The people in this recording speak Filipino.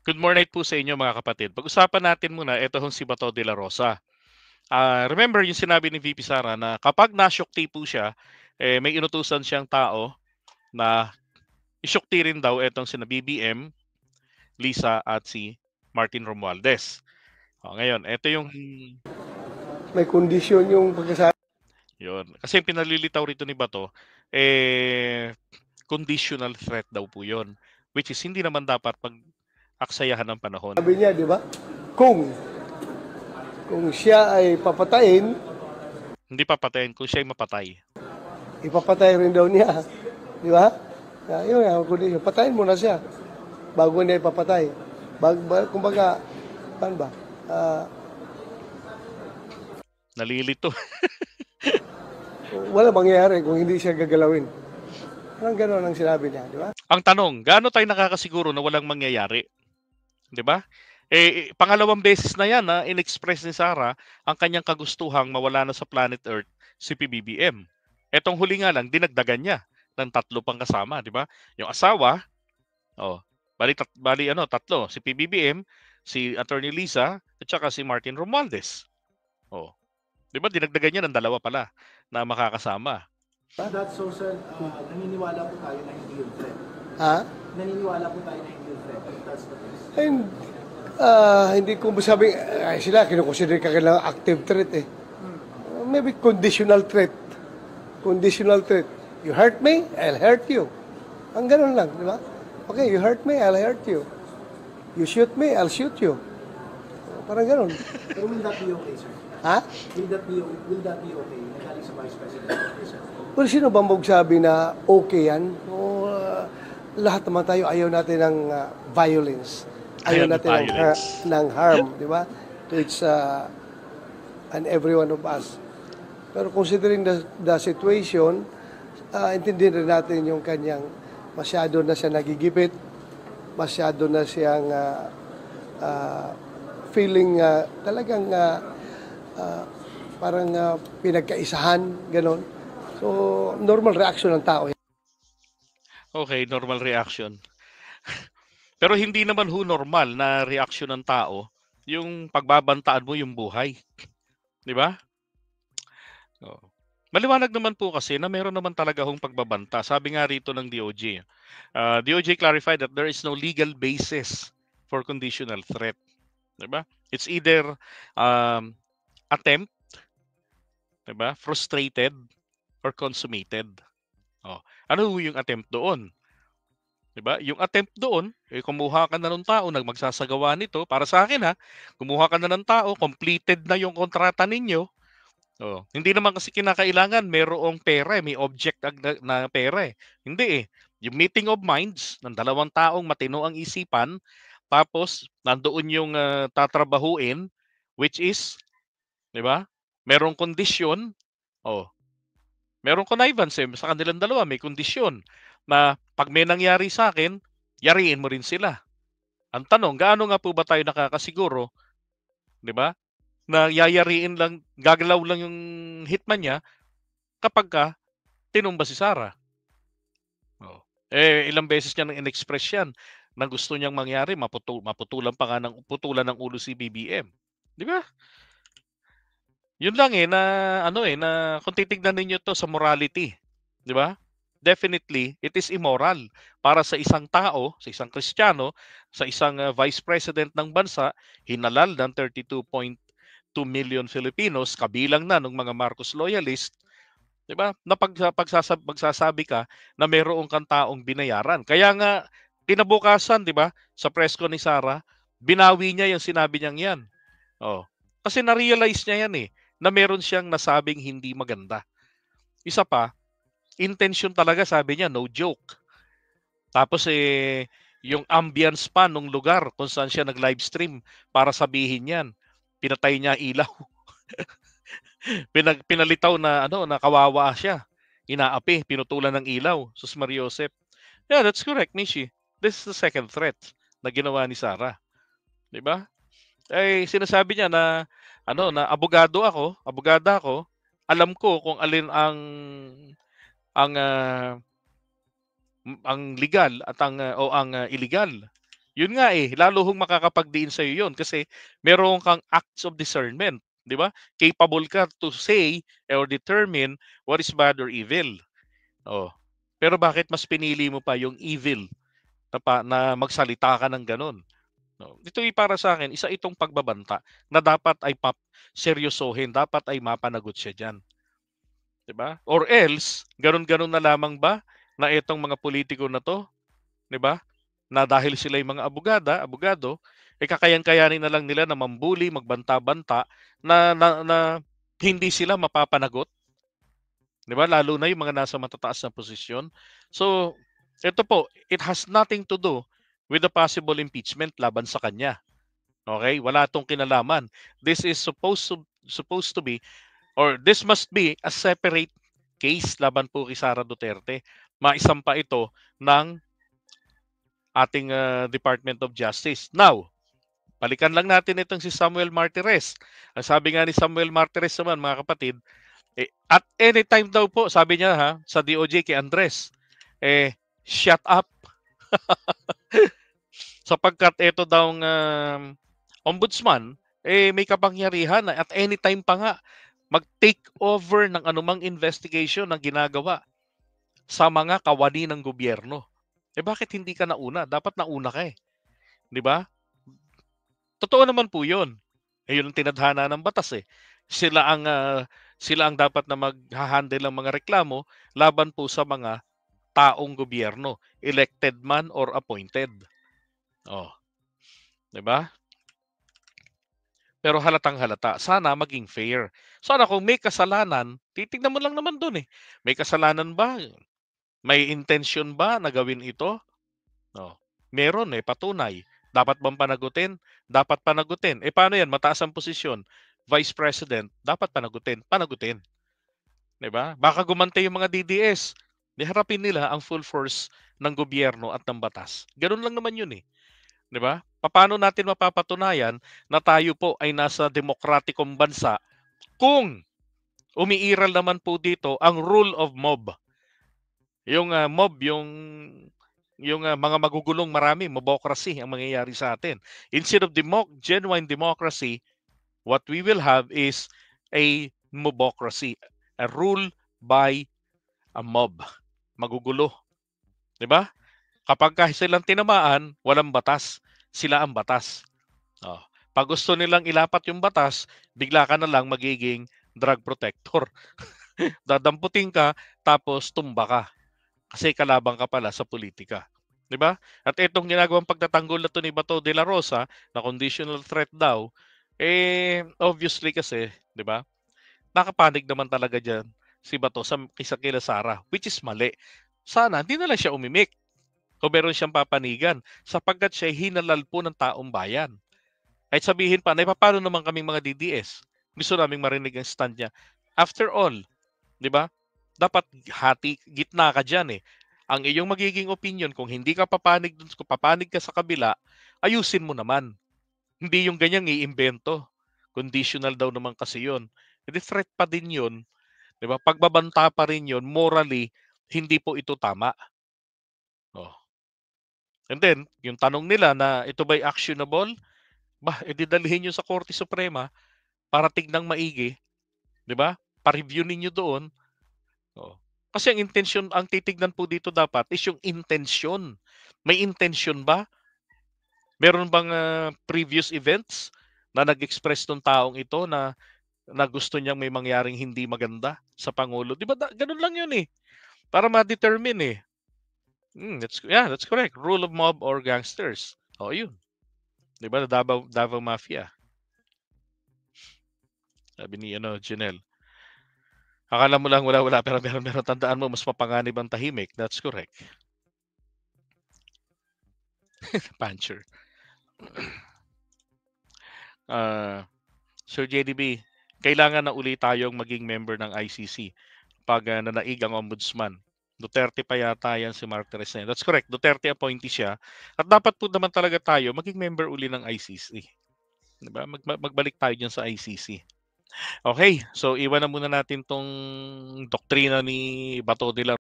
Good morning po sa inyo mga kapatid. Pag-usapan natin muna ito hong si Bato de la Rosa. Remember yung sinabi ni VP Sara na kapag nasyukti po siya, may inutusan siyang tao na isyukti rin daw itong sina BBM, Lisa at si Martin Romualdez. Ngayon, ito yung May kondisyon yung pagkasabi. yun. Kasi yung pinalilitaw rito ni Bato, conditional threat daw po yun. Which is hindi naman dapat pag-aksayahan ng panahon. Sabi niya, di ba? Kung siya ay papatayin, Hindi papatayin kung siya'y mapatay. ipapatay rin daw niya. Di ba? Yun ang kondisyon. Patayin mo na siya bago niya ipapatay. Kumbaga, paano ba? Nalilito. Wala mangyayari kung hindi siya gagalawin. Parang gano'n ang sinabi niya, di ba? Ang tanong, gaano tayo nakakasiguro na walang mangyayari? 'Di ba? Pangalawang beses na 'yan na inexpress ni Sarah ang kanyang kagustuhang mawala na sa planet Earth si PBBM. Etong huli nga lang dinagdagan niya ng tatlo pang kasama, 'di ba? Yung asawa, oh, bali ano, tatlo, si PBBM, si Attorney Lisa, at saka si Martin Romualdez. Oh, 'di ba dinagdagan niya ng dalawa pala na makakasama. That's so, sir, naniniwala po tayo na hindi yung threat. Ha? Naniniwala po tayo na hindi yung threat. If that's the case. And, hindi ko masabi, sila kinukonsider ka kailangan active threat eh. Maybe conditional threat. Conditional threat. You hurt me, I'll hurt you. Ang ganun lang, di ba? Okay, you hurt me, I'll hurt you. You shoot me, I'll shoot you. Parang ganun. Pero will that be okay, sir? Ha? Will that be okay? Nagaling sa Vice President, sir? Well, sino ba magsabi na okay yan? O, lahat naman tayo ayaw natin ng violence. Ayaw Ayaw ng natin violence. ng harm, di ba? To each and every one of us. Pero considering the situation, intindihin rin natin yung kanyang masyado na siya nagigipit, masyado na siyang feeling talagang parang pinagkaisahan, ganon. So, normal reaction ng tao. Okay, normal reaction. Pero hindi naman normal na reaksyon ng tao yung pagbabantaan mo yung buhay. 'Di ba? Oo. Maliwanag naman po kasi na meron naman talaga hong pagbabanta. Sabi nga rito ng DOJ. DOJ clarified that there is no legal basis for conditional threat. 'Di ba? It's either attempt, 'di ba? Frustrated or consummated. Oh. Ano yung attempt doon? 'Di ba? Yung attempt doon, kumuha ka na ng tao na magsasagawa nito. Para sa akin kumuha ka na ng tao, completed na yung kontrata ninyo. Oh, hindi naman kasi kinakailangan merong pera, may object na pera eh. Hindi eh. Yung meeting of minds ng dalawang taong matino ang isipan, tapos nandoon yung tatrabahuin, which is, 'di ba? Merong kondisyon. Oh, merong connivance sa kanilang dalawa, may kondisyon na pag may nangyari sa akin, yariin mo rin sila. Ang tanong, gaano nga po ba tayo nakakasiguro, 'di ba? Na yayariin lang, gagalaw lang yung hitman niya kapag tinumba si Sarah. Oh. Ilang beses niya nang in-express yan na gusto niyang mangyari, maputulan pa nga ng putulan ng ulo si BBM. Di ba? Yun lang na na kung titignan ninyo to sa morality, di ba? Definitely, it is immoral para sa isang tao, sa isang Kristiyano, sa isang vice president ng bansa, hinalal ng 32.2 million Filipinos, kabilang na ng mga Marcos loyalist, 'di ba? Na magsasabi ka na mayroong kang taong binayaran. Kaya nga kinabukasan, 'di ba, sa press con ni Sara, binawi niya yung sinabi niyang 'yan. Oh. Kasi na-realize niya 'yan na meron siyang nasabing hindi maganda. Isa pa, intention talaga sabi niya, no joke. Tapos yung ambience pa nung lugar kung saan siya nag-livestream para sabihin 'yan. Pinatay niya ilaw. Pinalitaw na na kawawa siya. Inaapi, pinutulan ng ilaw. Sus Mariosep. Yeah, that's correct, Mishi. This is the second threat na ginawa ni Sarah. 'Di ba? Sinasabi niya na na abogada ako, alam ko kung alin ang ang legal at ang illegal. Yun nga eh, lalo hong makakapagdiin sa'yo yun kasi meron kang acts of discernment, di ba? Capable ka to say or determine what is bad or evil. Oh. Pero bakit mas pinili mo pa yung evil na magsalita ka ng ganun? No. Ito ay para sa akin, isa itong pagbabanta na dapat ay seryosohin, dapat ay mapanagot siya diyan. 'Di ba? Or else, ganun-ganun na lamang ba na itong mga politiko na 'to, 'di ba? Na dahil sila ay mga abogado, eh kakayan-kayanin na lang nila na mambuli, magbanta-banta na hindi sila mapapanagot, 'di ba? Lalo na yung mga nasa matataas na posisyon. So, ito po, it has nothing to do with the possible impeachment laban sa kanya. Okay? Wala tong kinalaman. This is supposed to be, or this must be a separate case laban po kay Sara Duterte. Maisampa ito ng ating Department of Justice. Now, balikan lang natin itong si Samuel Martires. Ang sabi nga ni Samuel Martires naman, mga kapatid, at any time daw po, sabi niya sa DOJ kay Andres, shut up. Sapagkat ito daw ombudsman, may kapangyarihan na at any time pa nga mag-take over ng anumang investigation na ginagawa sa mga kawani ng gobyerno. Bakit hindi ka nauna? Dapat nauna ka eh. 'Di ba? Totoo naman po 'yun. Yun ang tinadhana ng batas eh. Sila ang dapat na mag-handle ng mga reklamo laban po sa mga taong gobyerno, elected man or appointed. Oh, 'di ba? Pero halatang halata, sana maging fair. Sana kung may kasalanan, titignan mo lang naman doon eh. May kasalanan ba? May intention ba na gawin ito? Oh, meron eh, patunay. Dapat bang panagutin? Dapat panagutin. Paano yan? Mataas ang posisyon. Vice President, dapat panagutin. Panagutin. 'Di ba? Baka gumante yung mga DDS. Diharapin nila ang full force ng gobyerno at ng batas. Ganun lang naman yun eh. 'Di ba? Paano natin mapapatunayan na tayo po ay nasa demokratikong bansa kung umiiral naman po dito ang rule of mob. Yung mob, yung mga magugulong marami, mobocracy ang mangyayari sa atin. Instead of genuine democracy, what we will have is a mobocracy, a rule by a mob. Magugulo. 'Di ba? Kapag silang tinamaan, walang batas. Sila ang batas. Oh. Pag gusto nilang ilapat yung batas, bigla ka na lang magiging drug protector. Dadamputin ka, tapos tumba ka. Kasi kalabang ka pala sa politika. 'Di ba? At itong ginagawang pagtatanggol na to ni Bato de la Rosa, na conditional threat daw, obviously kasi, 'di ba? Nakapanig naman talaga diyan si Bato kila Sara, which is mali. Sana hindi na lang siya umimik kung meron siyang papanigan sapagkat siya hinalal po ng taong bayan. Kahit sabihin pa, na paano naman kaming mga DDS? Gusto naming marinig ang stand niya. After all, di ba? Dapat gitna ka dyan eh. Ang iyong magiging opinion, kung hindi ka papanig dun, kung papanig ka sa kabila, ayusin mo naman. Hindi yung ganyang iimbento. Conditional daw naman kasi yun. Hindi, threat pa din yun. Di ba? Pagbabanta pa rin yun, morally, hindi po ito tama. Oh. And then, yung tanong nila na ito ba'y actionable? Edi dalhin nyo sa Korte Suprema para tignang maigi. Di ba? Pa-review ninyo doon. Oh. Kasi ang titignan po dito dapat is yung intention. May intention ba? Meron bang previous events na nag-express ng taong ito na gusto niyang may mangyaring hindi maganda sa Pangulo? Di ba ganun lang yun eh. Para ma-determine eh. That's correct. Rule of mob or gangsters. Yun. Di ba? Davao Mafia. Sabi ni Janelle. Akala mo lang wala-wala pero meron tandaan mo mas mapanganib ang tahimik. That's correct. Puncher. Sir JDB, kailangan na uli tayong maging member ng ICC pag nanaig ang ombudsman. Duterte pa yata yan si Martires na yan. That's correct. Duterte appointee siya. At dapat po naman talaga tayo maging member uli ng ICC. Diba? Magbalik tayo dyan sa ICC. Okay, so iwan na muna natin tong doktrina ni Bato de la